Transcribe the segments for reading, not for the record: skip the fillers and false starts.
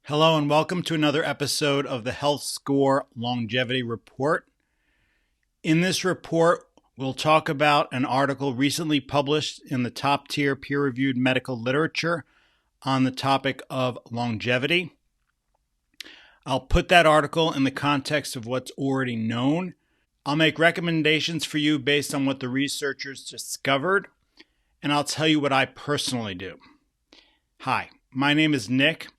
Hello and welcome to another episode of the HealthScore Longevity Report. In this report, we'll talk about an article recently published in the top-tier peer-reviewed medical literature on the topic of longevity. I'll put that article in the context of what's already known. I'll make recommendations for you based on what the researchers discovered, and I'll tell you what I personally do. Hi, my name is Nick.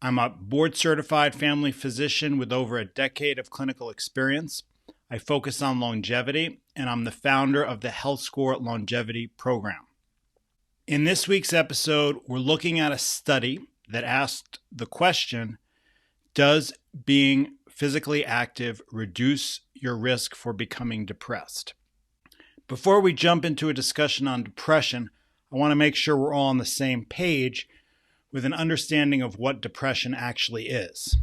I'm a board-certified family physician with over a decade of clinical experience. I focus on longevity, and I'm the founder of the HealthScore Longevity Program. In this week's episode, we're looking at a study that asked the question, does being physically active reduce your risk for becoming depressed? Before we jump into a discussion on depression, I want to make sure we're all on the same page with an understanding of what depression actually is.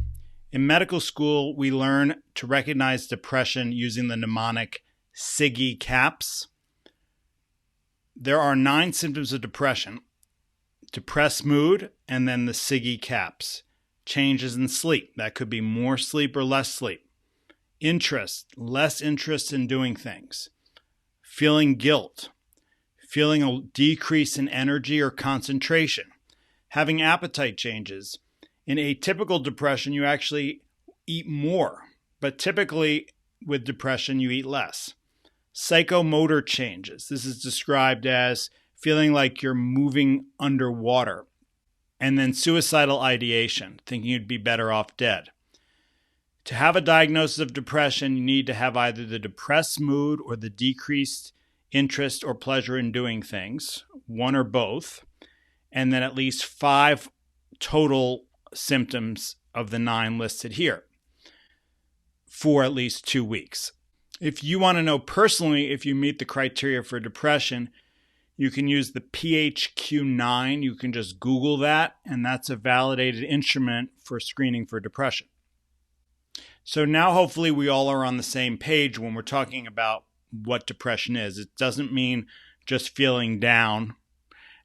In medical school, we learn to recognize depression using the mnemonic SIGI CAPS. There are 9 symptoms of depression: depressed mood, and then the SIGI CAPS. Changes in sleep, that could be more sleep or less sleep. Interest, less interest in doing things. Feeling guilt, feeling a decrease in energy or concentration. Having appetite changes. In atypical depression, you actually eat more, but typically with depression, you eat less. Psychomotor changes. This is described as feeling like you're moving underwater. And then suicidal ideation, thinking you'd be better off dead. To have a diagnosis of depression, you need to have either the depressed mood or the decreased interest or pleasure in doing things, one or both, and then at least 5 total symptoms of the 9 listed here for at least 2 weeks. If you want to know personally if you meet the criteria for depression, you can use the PHQ-9. You can just Google that, and that's a validated instrument for screening for depression. So now hopefully we all are on the same page when we're talking about what depression is. It doesn't mean just feeling down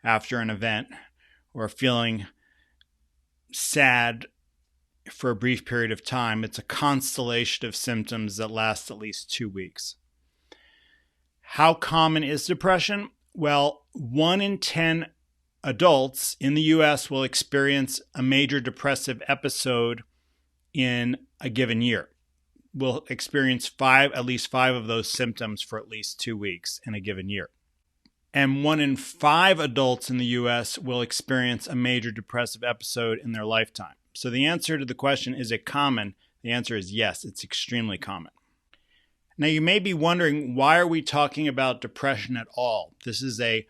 after an event or feeling sad for a brief period of time. It's a constellation of symptoms that last at least 2 weeks. How common is depression? Well, 1 in 10 adults in the U.S. will experience a major depressive episode in a given year. Will experience at least 5 of those symptoms for at least 2 weeks in a given year. And 1 in 5 adults in the U.S. will experience a major depressive episode in their lifetime. So the answer to the question, is it common? The answer is yes, it's extremely common. Now you may be wondering, why are we talking about depression at all? This is a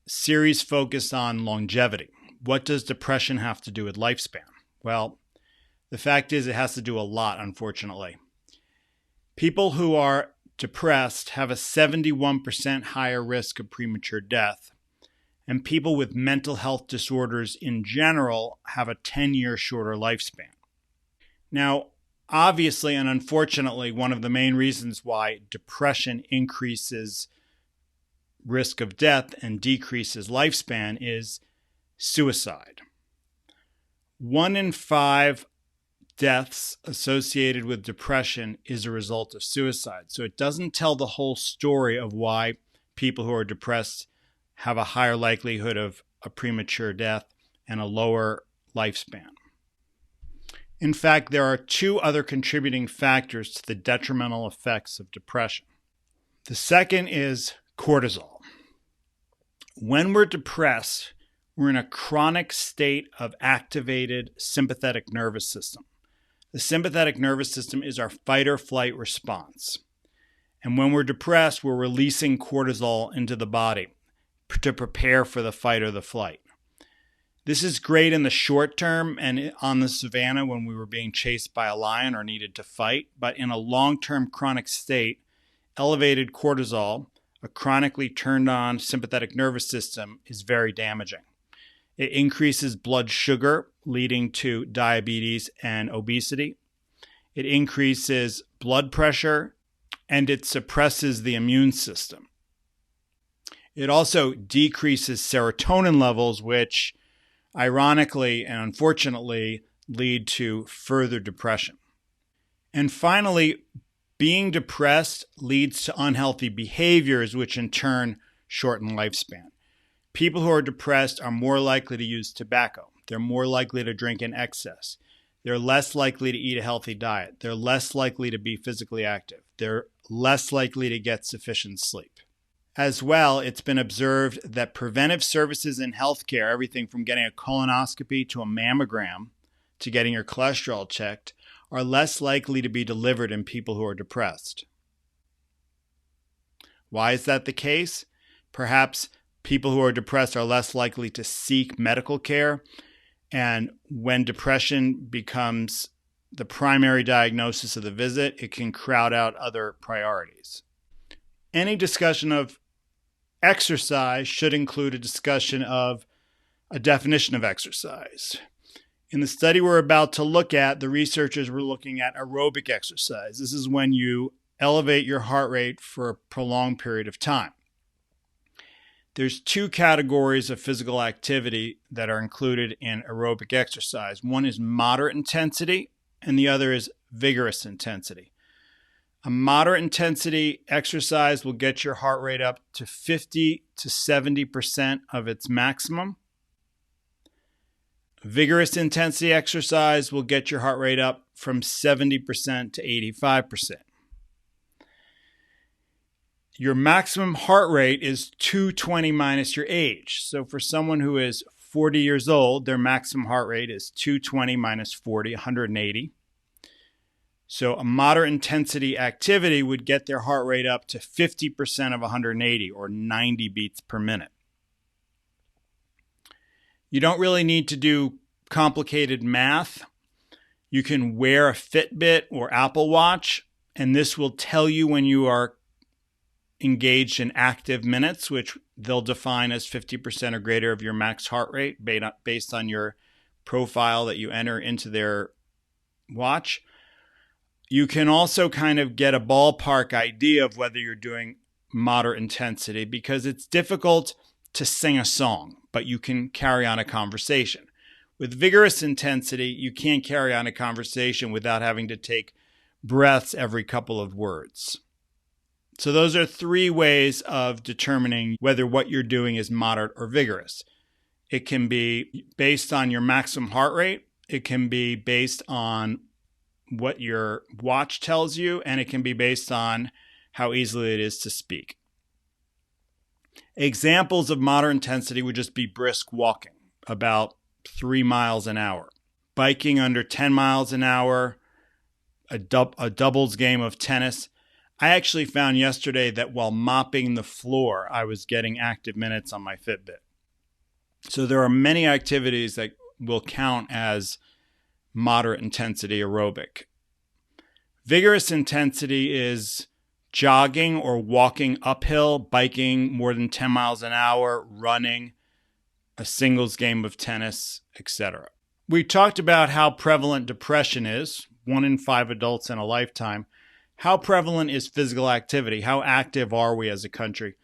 series focused on longevity. What does depression have to do with lifespan? Well, the fact is it has to do a lot, unfortunately. People who are depressed have a 71% higher risk of premature death, and people with mental health disorders in general have a 10-year shorter lifespan. Now, obviously and unfortunately, one of the main reasons why depression increases risk of death and decreases lifespan is suicide. 1 in 5 deaths associated with depression is a result of suicide. So it doesn't tell the whole story of why people who are depressed have a higher likelihood of a premature death and a lower lifespan. In fact, there are 2 other contributing factors to the detrimental effects of depression. The second is cortisol. When we're depressed, we're in a chronic state of activated sympathetic nervous system. The sympathetic nervous system is our fight or flight response. And when we're depressed, we're releasing cortisol into the body to prepare for the fight or the flight. This is great in the short term and on the savannah when we were being chased by a lion or needed to fight. But in a long-term chronic state, elevated cortisol, a chronically turned on sympathetic nervous system, is very damaging. It increases blood sugar, leading to diabetes and obesity. It increases blood pressure, and it suppresses the immune system. It also decreases serotonin levels, which ironically and unfortunately lead to further depression. And finally, being depressed leads to unhealthy behaviors, which in turn shorten lifespan. People who are depressed are more likely to use tobacco. They're more likely to drink in excess. They're less likely to eat a healthy diet. They're less likely to be physically active. They're less likely to get sufficient sleep. As well, it's been observed that preventive services in healthcare, everything from getting a colonoscopy to a mammogram to getting your cholesterol checked, are less likely to be delivered in people who are depressed. Why is that the case? Perhaps people who are depressed are less likely to seek medical care, and when depression becomes the primary diagnosis of the visit, it can crowd out other priorities. Any discussion of exercise should include a discussion of a definition of exercise. In the study we're about to look at, the researchers were looking at aerobic exercise. This is when you elevate your heart rate for a prolonged period of time. There's two categories of physical activity that are included in aerobic exercise. One is moderate intensity, and the other is vigorous intensity. A moderate intensity exercise will get your heart rate up to 50 to 70% of its maximum. Vigorous intensity exercise will get your heart rate up from 70% to 85%. Your maximum heart rate is 220 minus your age. So for someone who is 40 years old, their maximum heart rate is 220 minus 40, 180. So a moderate intensity activity would get their heart rate up to 50% of 180 or 90 beats per minute. You don't really need to do complicated math. You can wear a Fitbit or Apple Watch, and this will tell you when you are engaged in active minutes, which they'll define as 50% or greater of your max heart rate based on your profile that you enter into their watch. You can also kind of get a ballpark idea of whether you're doing moderate intensity because it's difficult to sing a song, but you can carry on a conversation. With vigorous intensity, you can't carry on a conversation without having to take breaths every couple of words. So those are three ways of determining whether what you're doing is moderate or vigorous. It can be based on your maximum heart rate. It can be based on what your watch tells you, and it can be based on how easily it is to speak. Examples of moderate intensity would just be brisk walking, about 3 miles an hour, biking under 10 miles an hour, a doubles game of tennis. I actually found yesterday that while mopping the floor, I was getting active minutes on my Fitbit. So there are many activities that will count as moderate intensity aerobic. Vigorous intensity is jogging or walking uphill, biking more than 10 miles an hour, running, a singles game of tennis, etc. We talked about how prevalent depression is, 1 in 5 adults in a lifetime. How prevalent is physical activity? How active are we as a country?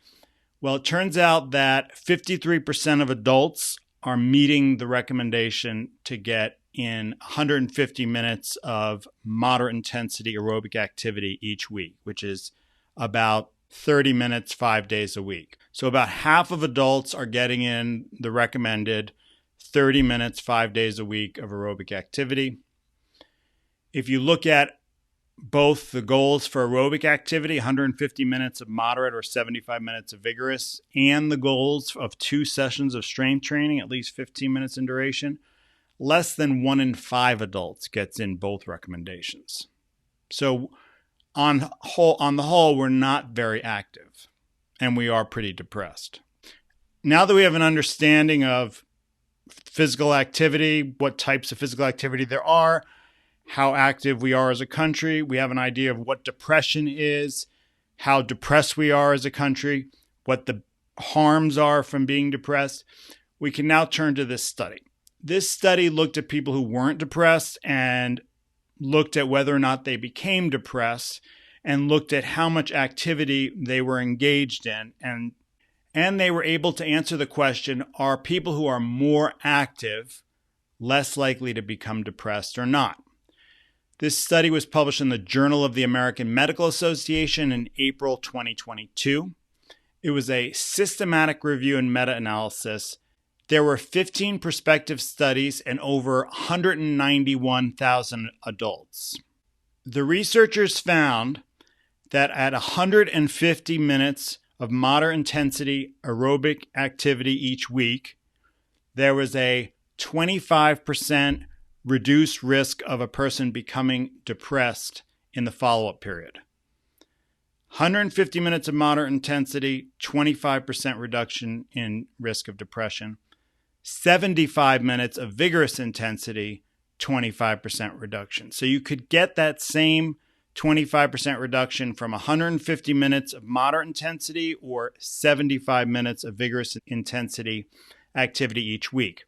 Well, it turns out that 53% of adults are meeting the recommendation to get in 150 minutes of moderate intensity aerobic activity each week, which is about 30 minutes 5 days a week. So about half of adults are getting in the recommended 30 minutes 5 days a week of aerobic activity. If you look at both the goals for aerobic activity, 150 minutes of moderate or 75 minutes of vigorous, and the goals of 2 sessions of strength training, at least 15 minutes in duration, less than 1 in 5 adults gets in both recommendations. So on the whole, we're not very active, and we are pretty depressed. Now that we have an understanding of physical activity, what types of physical activity there are, how active we are as a country, we have an idea of what depression is, how depressed we are as a country, what the harms are from being depressed, we can now turn to this study. This study looked at people who weren't depressed and looked at whether or not they became depressed and looked at how much activity they were engaged in. And they were able to answer the question, are people who are more active less likely to become depressed or not. This study was published in the Journal of the American Medical Association in April 2022. It was a systematic review and meta-analysis. There were 15 prospective studies and over 191,000 adults. The researchers found that at 150 minutes of moderate intensity aerobic activity each week, there was a 25% reduced risk of a person becoming depressed in the follow-up period. 150 minutes of moderate intensity, 25% reduction in risk of depression. 75 minutes of vigorous intensity, 25% reduction. So you could get that same 25% reduction from 150 minutes of moderate intensity or 75 minutes of vigorous intensity activity each week.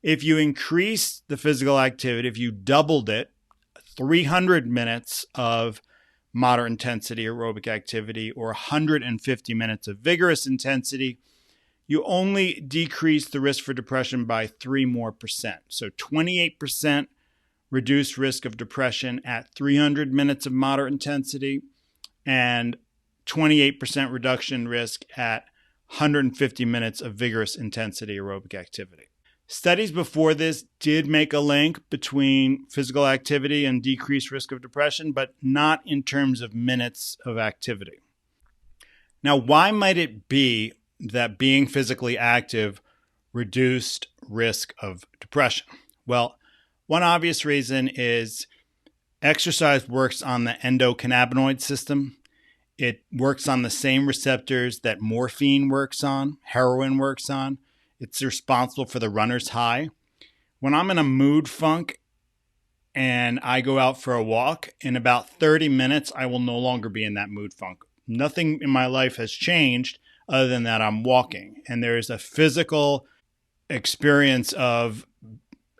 If you increase the physical activity, if you doubled it, 300 minutes of moderate intensity aerobic activity or 150 minutes of vigorous intensity, you only decrease the risk for depression by 3% more. So 28% reduced risk of depression at 300 minutes of moderate intensity and 28% reduction risk at 150 minutes of vigorous intensity aerobic activity. Studies before this did make a link between physical activity and decreased risk of depression, but not in terms of minutes of activity. Now, why might it be that being physically active reduced risk of depression? Well, one obvious reason is exercise works on the endocannabinoid system. It works on the same receptors that morphine works on, heroin works on. It's responsible for the runner's high. When I'm in a mood funk and I go out for a walk, in about 30 minutes, I will no longer be in that mood funk. Nothing in my life has changed other than that I'm walking. And there is a physical experience of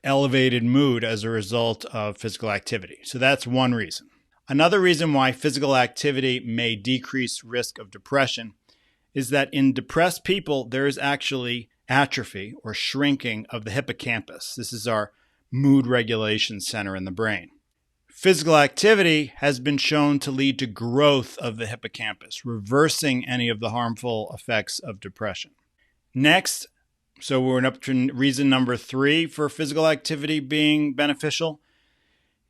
elevated mood as a result of physical activity. So that's one reason. Another reason why physical activity may decrease risk of depression is that in depressed people, there is actually atrophy or shrinking of the hippocampus. This is our mood regulation center in the brain. Physical activity has been shown to lead to growth of the hippocampus, reversing any of the harmful effects of depression. Next, so we're up to reason number 3 for physical activity being beneficial.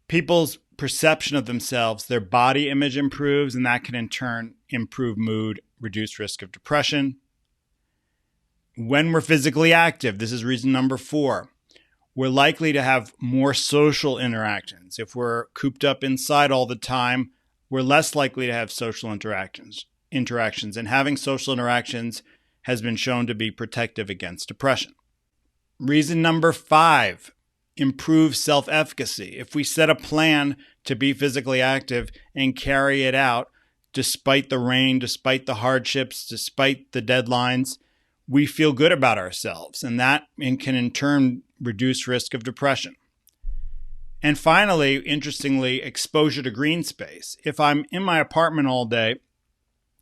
People's perception of themselves, their body image improves, and that can in turn improve mood, reduce risk of depression. When we're physically active, this is reason number 4, we're likely to have more social interactions. If we're cooped up inside all the time, we're less likely to have social interactions. And having social interactions has been shown to be protective against depression. Reason number 5, improve self-efficacy. If we set a plan to be physically active and carry it out, despite the rain, despite the hardships, despite the deadlines, we feel good about ourselves, and that can in turn reduce risk of depression. And finally, interestingly, exposure to green space. If I'm in my apartment all day,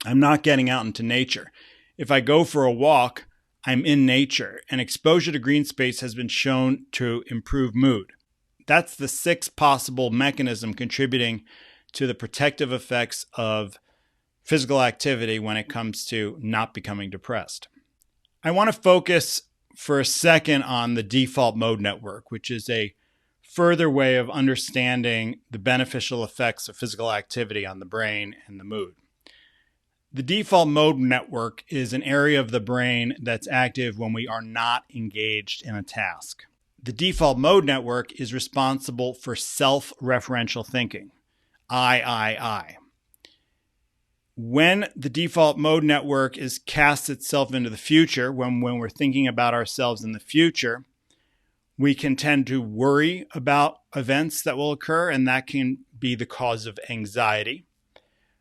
I'm not getting out into nature. If I go for a walk, I'm in nature, and exposure to green space has been shown to improve mood. That's the 6th possible mechanism contributing to the protective effects of physical activity when it comes to not becoming depressed. I want to focus for a second on the default mode network, which is a further way of understanding the beneficial effects of physical activity on the brain and the mood. The default mode network is an area of the brain that's active when we are not engaged in a task. The default mode network is responsible for self-referential thinking, I. When the default mode network casts itself into the future, when we're thinking about ourselves in the future, we can tend to worry about events that will occur, and that can be the cause of anxiety.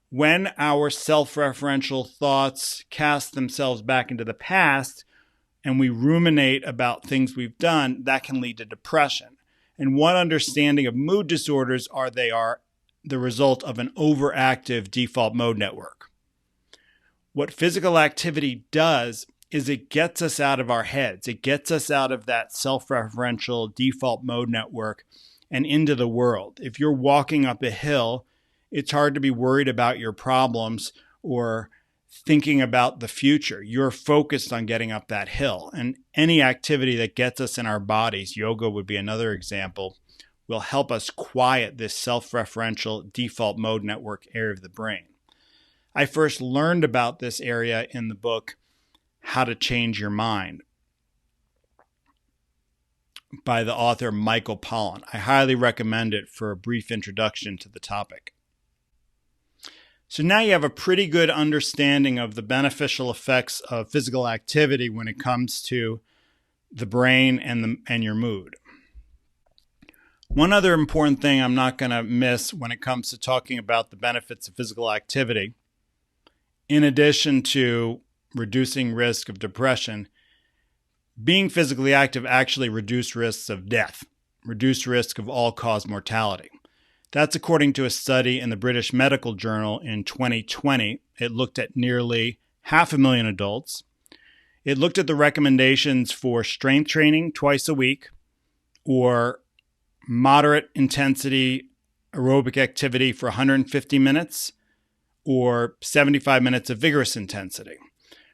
When our self-referential thoughts cast themselves back into the past and we ruminate about things we've done, that can lead to depression. And one understanding of mood disorders are they are the result of an overactive default mode network. What physical activity does is it gets us out of our heads. It gets us out of that self-referential default mode network and into the world. If you're walking up a hill, it's hard to be worried about your problems or thinking about the future. You're focused on getting up that hill. And any activity that gets us in our bodies, yoga would be another example, will help us quiet this self-referential default mode network area of the brain. I first learned about this area in the book, How to Change Your Mind, by the author Michael Pollan. I highly recommend it for a brief introduction to the topic. So now you have a pretty good understanding of the beneficial effects of physical activity when it comes to the brain and your mood. One other important thing I'm not going to miss when it comes to talking about the benefits of physical activity, in addition to reducing risk of depression, being physically active actually reduced risks of death, reduced risk of all-cause mortality. That's according to a study in the British Medical Journal in 2020. It looked at nearly 500,000 adults. It looked at the recommendations for strength training twice a week or moderate intensity aerobic activity for 150 minutes or 75 minutes of vigorous intensity.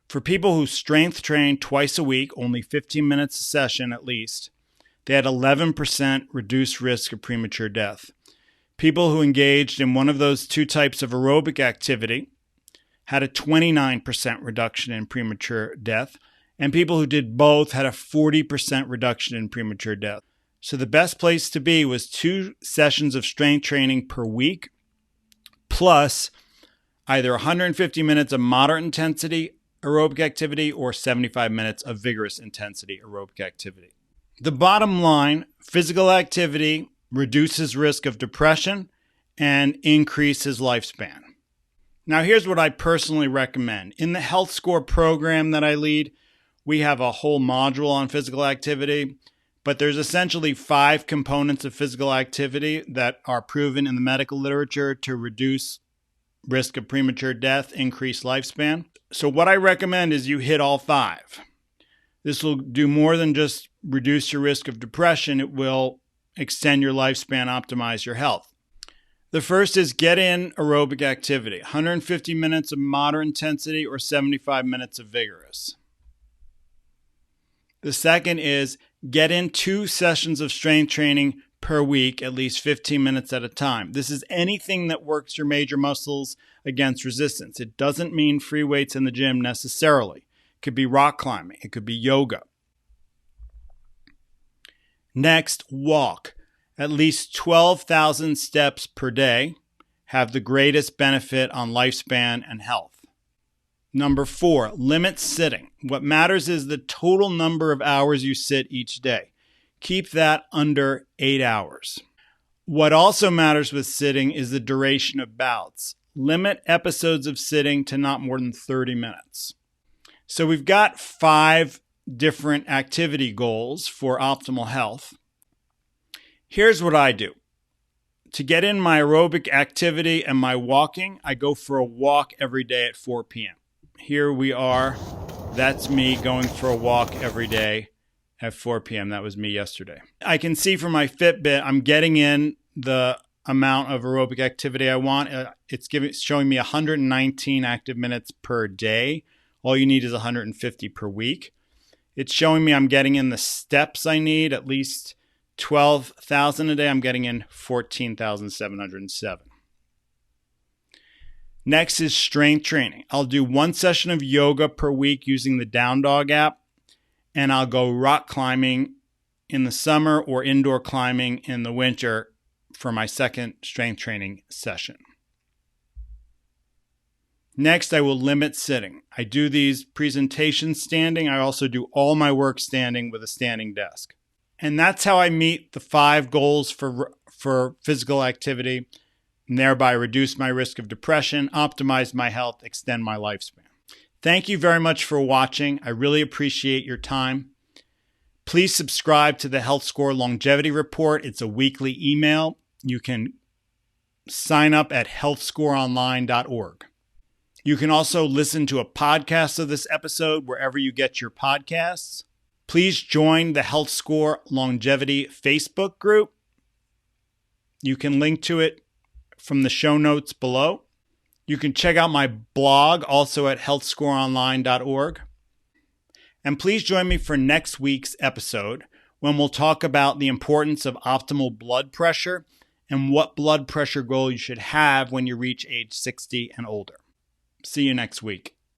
For people who strength train twice a week, only 15 minutes a session at least, they had 11% reduced risk of premature death. People who engaged in one of those two types of aerobic activity had a 29% reduction in premature death, and people who did both had a 40% reduction in premature death. So the best place to be was 2 sessions of strength training per week, plus either 150 minutes of moderate intensity aerobic activity or 75 minutes of vigorous intensity aerobic activity. The bottom line, physical activity reduces risk of depression and increases lifespan. Now here's what I personally recommend. In the HealthScore program that I lead, we have a whole module on physical activity, but there's essentially 5 components of physical activity that are proven in the medical literature to reduce risk of premature death, increase lifespan. So what I recommend is you hit all 5. This will do more than just reduce your risk of depression. It will extend your lifespan, optimize your health. The first is get in aerobic activity, 150 minutes of moderate intensity or 75 minutes of vigorous. The second is get in 2 sessions of strength training per week, at least 15 minutes at a time. This is anything that works your major muscles against resistance. It doesn't mean free weights in the gym necessarily. It could be rock climbing. It could be yoga. Next, walk. At least 12,000 steps per day have the greatest benefit on lifespan and health. Number 4, limit sitting. What matters is the total number of hours you sit each day. Keep that under 8 hours. What also matters with sitting is the duration of bouts. Limit episodes of sitting to not more than 30 minutes. So we've got 5 different activity goals for optimal health. Here's what I do. To get in my aerobic activity and my walking, I go for a walk every day at 4 p.m. Here we are. That's me going for a walk every day at 4 p.m. That was me yesterday. I can see from my Fitbit, I'm getting in the amount of aerobic activity I want. It's showing me 119 active minutes per day. All you need is 150 per week. It's showing me I'm getting in the steps I need, at least 12,000 a day. I'm getting in 14,707. Next is strength training. I'll do 1 session of yoga per week using the Down Dog app, and I'll go rock climbing in the summer or indoor climbing in the winter for my second strength training session. Next, I will limit sitting. I do these presentations standing. I also do all my work standing with a standing desk. And that's how I meet the 5 goals for physical activity, and thereby reduce my risk of depression, optimize my health, extend my lifespan. Thank you very much for watching. I really appreciate your time. Please subscribe to the HealthScore Longevity Report. It's a weekly email. You can sign up at healthscoreonline.org. You can also listen to a podcast of this episode wherever you get your podcasts. Please join the HealthScore Longevity Facebook group. You can link to it from the show notes below. You can check out my blog also at healthscoreonline.org. And please join me for next week's episode when we'll talk about the importance of optimal blood pressure and what blood pressure goal you should have when you reach age 60 and older. See you next week.